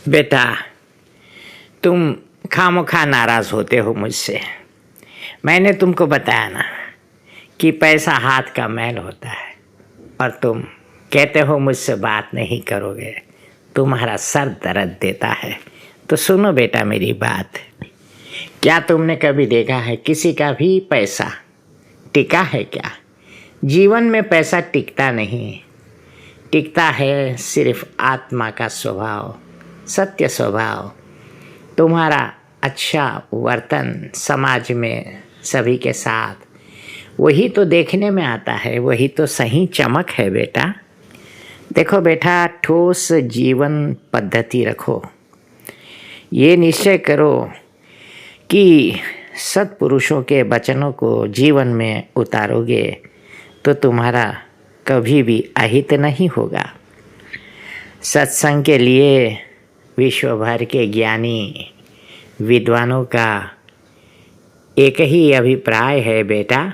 बेटा, तुम खामोखा नाराज होते हो मुझसे। मैंने तुमको बताया ना कि पैसा हाथ का मैल होता है, और तुम कहते हो मुझसे बात नहीं करोगे, तुम्हारा सर दर्द देता है। तो सुनो बेटा मेरी बात। क्या तुमने कभी देखा है किसी का भी पैसा टिका है क्या? जीवन में पैसा टिकता नहीं, टिकता है सिर्फ आत्मा का स्वभाव, सत्य स्वभाव। तुम्हारा अच्छा वर्तन समाज में सभी के साथ, वही तो देखने में आता है, वही तो सही चमक है बेटा। देखो बेटा, ठोस जीवन पद्धति रखो। ये निश्चय करो कि सत्पुरुषों के वचनों को जीवन में उतारोगे तो तुम्हारा कभी भी अहित नहीं होगा। सत्संग के लिए विश्व भर के ज्ञानी विद्वानों का एक ही अभिप्राय है बेटा,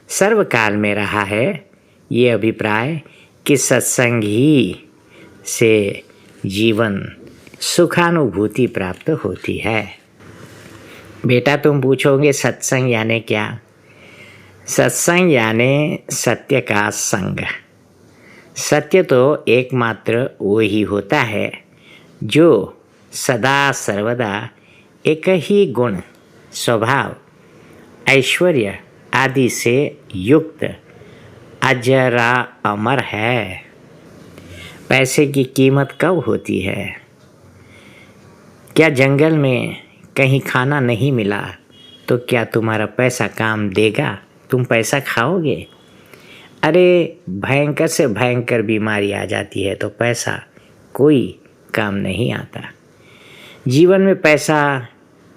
सर्वकाल में रहा है ये अभिप्राय कि सत्संग ही से जीवन सुखानुभूति प्राप्त होती है। बेटा, तुम पूछोगे सत्संग यानी क्या? सत्संग यानी सत्य का संग। सत्य तो एकमात्र वही होता है जो सदा सर्वदा एक ही गुण, स्वभाव, ऐश्वर्य आदि से युक्त अजरा अमर है। पैसे की कीमत कब होती है? क्या जंगल में कहीं खाना नहीं मिला तो क्या तुम्हारा पैसा काम देगा? तुम पैसा खाओगे? अरे, भयंकर से भयंकर बीमारी आ जाती है तो पैसा कोई काम नहीं आता। जीवन में पैसा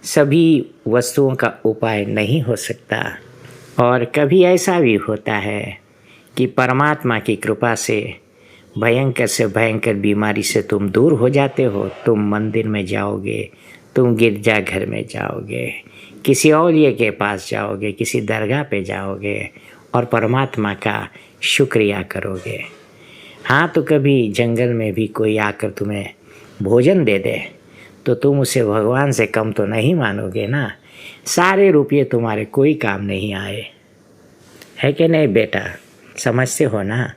सभी वस्तुओं का उपाय नहीं हो सकता, और कभी ऐसा भी होता है कि परमात्मा की कृपा से भयंकर से भयंकर बीमारी से तुम दूर हो जाते हो। तुम मंदिर में जाओगे, तुम गिरजा घर में जाओगे, किसी औलिया के पास जाओगे, किसी दरगाह पे जाओगे और परमात्मा का शुक्रिया करोगे। हाँ, तो कभी जंगल में भी कोई आकर तुम्हें भोजन दे दे तो तुम उसे भगवान से कम तो नहीं मानोगे ना। सारे रुपये तुम्हारे कोई काम नहीं आए, है कि नहीं बेटा? समझते हो ना?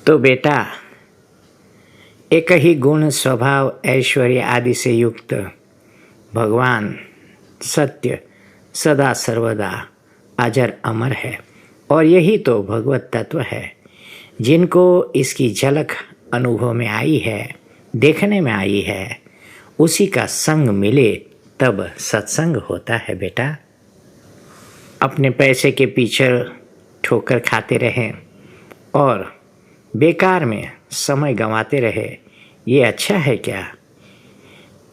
तो बेटा, एक ही गुण, स्वभाव, ऐश्वर्य आदि से युक्त भगवान सत्य सदा सर्वदा अजर अमर है, और यही तो भगवत तत्व है। जिनको इसकी झलक अनुभव में आई है, देखने में आई है, उसी का संग मिले तब सत्संग होता है बेटा। अपने पैसे के पीछे ठोकर खाते रहें और बेकार में समय गंवाते रहे, ये अच्छा है क्या?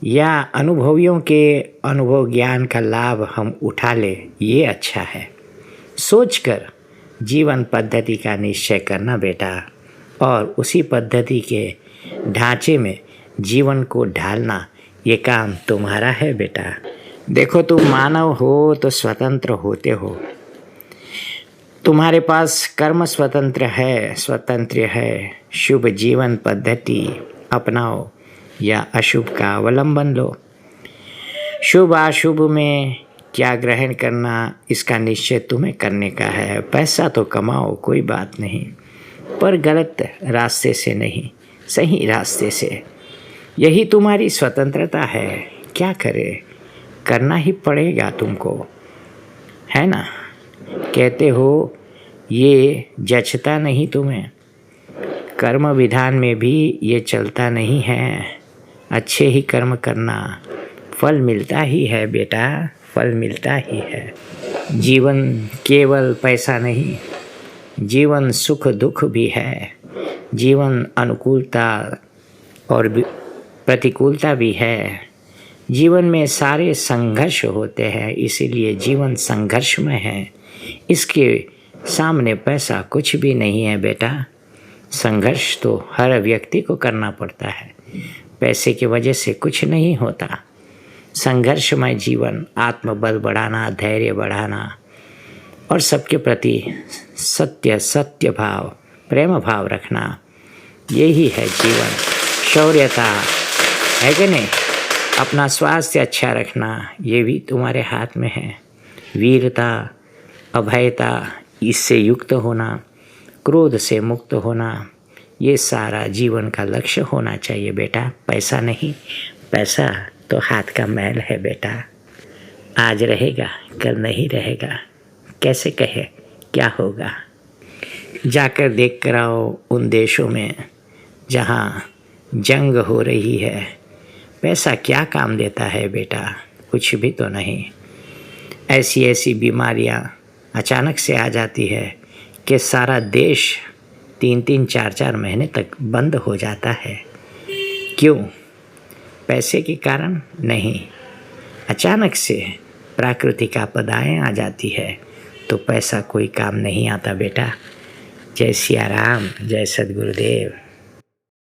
या अनुभवियों के अनुभव ज्ञान का लाभ हम उठा ले, ये अच्छा है? सोचकर जीवन पद्धति का निश्चय करना बेटा, और उसी पद्धति के ढांचे में जीवन को ढालना, ये काम तुम्हारा है बेटा। देखो, तुम मानव हो तो स्वतंत्र होते हो। तुम्हारे पास कर्म स्वतंत्र है। शुभ जीवन पद्धति अपनाओ या अशुभ का अवलंबन लो। शुभ अशुभ में क्या ग्रहण करना, इसका निश्चय तुम्हें करने का है। पैसा तो कमाओ, कोई बात नहीं, पर गलत रास्ते से नहीं, सही रास्ते से। यही तुम्हारी स्वतंत्रता है। क्या करे, करना ही पड़ेगा तुमको, है ना? कहते हो ये जचता नहीं तुम्हें, कर्म विधान में भी ये चलता नहीं है। अच्छे ही कर्म करना, फल मिलता ही है बेटा, फल मिलता ही है। जीवन केवल पैसा नहीं, जीवन सुख दुख भी है। जीवन अनुकूलता और प्रतिकूलता भी है। जीवन में सारे संघर्ष होते हैं, इसीलिए जीवन संघर्ष में है। इसके सामने पैसा कुछ भी नहीं है बेटा। संघर्ष तो हर व्यक्ति को करना पड़ता है, पैसे की वजह से कुछ नहीं होता। संघर्षमय जीवन, आत्मबल बढ़ाना, धैर्य बढ़ाना और सबके प्रति सत्य भाव, प्रेम भाव रखना, यही है जीवन। शौर्यता, है कि नहीं? अपना स्वास्थ्य अच्छा रखना ये भी तुम्हारे हाथ में है। वीरता, अभयता, इससे युक्त होना, क्रोध से मुक्त होना, ये सारा जीवन का लक्ष्य होना चाहिए बेटा, पैसा नहीं। पैसा तो हाथ का मैल है बेटा, आज रहेगा कल नहीं रहेगा, कैसे कहे क्या होगा। जाकर देख कर आओ उन देशों में जहाँ जंग हो रही है, पैसा क्या काम देता है बेटा, कुछ भी तो नहीं। ऐसी ऐसी बीमारियाँ अचानक से आ जाती है कि सारा देश 3-3, 4-4 महीने तक बंद हो जाता है। क्यों? पैसे के कारण नहीं, अचानक से प्राकृतिक आपदाएँ आ जाती है तो पैसा कोई काम नहीं आता बेटा। जय सिया राम, जय सद्गुरुदेव।